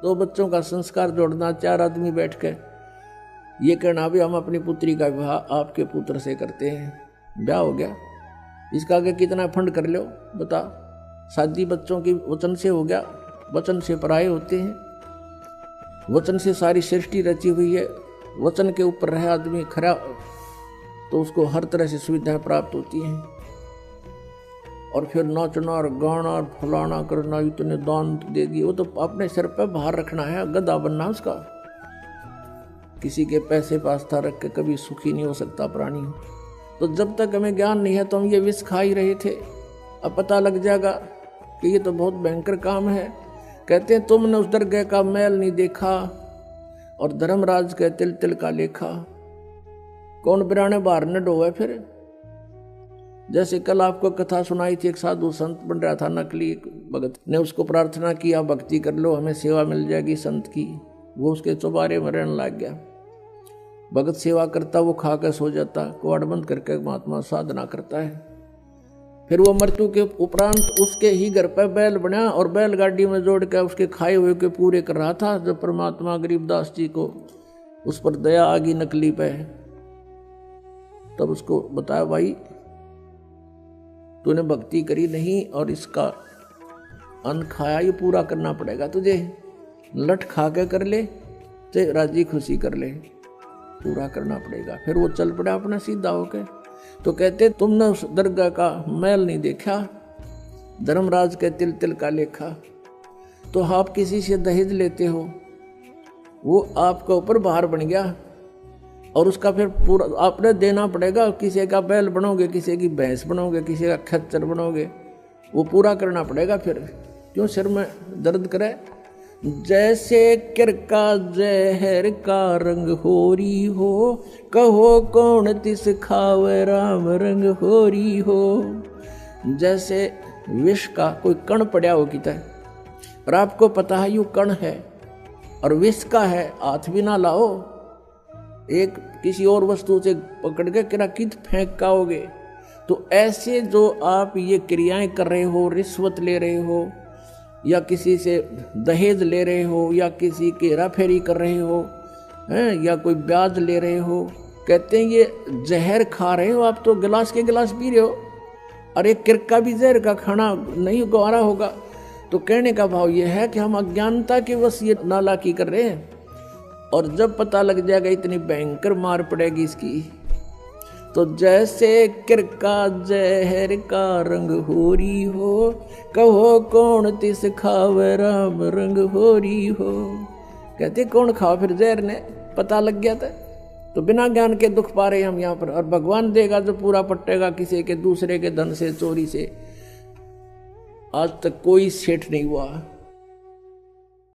तो बच्चों का संस्कार जोड़ना, 4 आदमी बैठ के ये कहना भी हम अपनी पुत्री का विवाह आपके पुत्र से करते हैं, ब्याह हो गया। इसका आगे कितना फंड कर लो बता। शादी बच्चों की वचन से हो गया, वचन से पराये होते हैं। वचन से सारी सृष्टि रची हुई है, वचन के ऊपर रहे आदमी खरा तो उसको हर तरह से सुविधाएं प्राप्त होती हैं। और फिर नाचना और गाना और फलाना करना, इतने दान दे दिए, वो तो अपने सिर पर भार रखना है, गधा बनना उसका। किसी के पैसे पास्ता रख के कभी सुखी नहीं हो सकता प्राणी। तो जब तक हमें ज्ञान नहीं है तो हम ये विष खा ही रहे थे। अब पता लग जाएगा कि ये तो बहुत भयंकर काम है। कहते हैं तुमने उस दरगाह का मैल नहीं देखा और धर्मराज के तिल तिल का लेखा। कौन बिराने बाहर न डोवे फिर। जैसे कल आपको कथा सुनाई थी, एक साधु संत बन रहा था, नकली भगत ने उसको प्रार्थना किया भक्ति कर लो हमें सेवा मिल जाएगी संत की। वो उसके चौबारे में रहने लग गया। भगत सेवा करता, वो खा कर सो जाता, कुआड़ बंद करके महात्मा साधना करता है। फिर वो मृत्यु के उपरांत उसके ही घर पर बैल बना और बैलगाड़ी में जोड़ कर उसके खाए हुए के पूरे कर रहा था। जब परमात्मा गरीबदास जी को उस पर दया आ गई नकली पे, तब उसको बताया भाई तूने भक्ति करी नहीं और इसका अन्न खाया, ये पूरा करना पड़ेगा तुझे। लठ खा के कर ले चाहे राजी खुशी कर ले, पूरा करना पड़ेगा। फिर वो चल पड़ा अपना सीधा होके। तो कहते तुमने उस दरगाह का मैल नहीं देखा, धर्मराज के तिल तिल का लेखा। तो आप किसी से दहेज लेते हो, वो आपके ऊपर भार बन गया और उसका फिर पूरा आपने देना पड़ेगा। किसी का बैल बनोगे, किसी की भैंस बनोगे, किसी का खच्चर बनोगे, वो पूरा करना पड़ेगा। फिर क्यों सिर में दर्द करे। जैसे किरका जहर का रंग होरी हो, कहो कौन तिस खावे राम रंग होरी हो। जैसे विष का कोई कण पड़ा हो किता है और आपको पता है यू कण है और विष का है, हाथ भी ना लाओ, एक किसी और वस्तु से पकड़ के किरा कित फेंक काओगे। तो ऐसे जो आप ये क्रियाएं कर रहे हो, रिश्वत ले रहे हो या किसी से दहेज ले रहे हो या किसी की हेराफेरी कर रहे हो हैं या कोई ब्याज ले रहे हो, कहते हैं ये जहर खा रहे हो आप। तो गिलास के गिलास पी रहे हो और एक किरका भी जहर का खाना नहीं गवारा होगा। तो कहने का भाव ये है कि हम अज्ञानता के वश ये नालायकी कर रहे हैं और जब पता लग जाएगा इतनी भयंकर मार पड़ेगी इसकी। तो जैसे किरका जहर का रंग होरी हो, कहो कौन तिस खावे राम रंग होरी हो। कहते कौन खाओ फिर जहर ने, पता लग गया था। तो बिना ज्ञान के दुख पा रहे हम यहाँ पर। और भगवान देगा जो पूरा पट्टेगा किसी के दूसरे के धन से, चोरी से। आज तक कोई सेठ नहीं हुआ।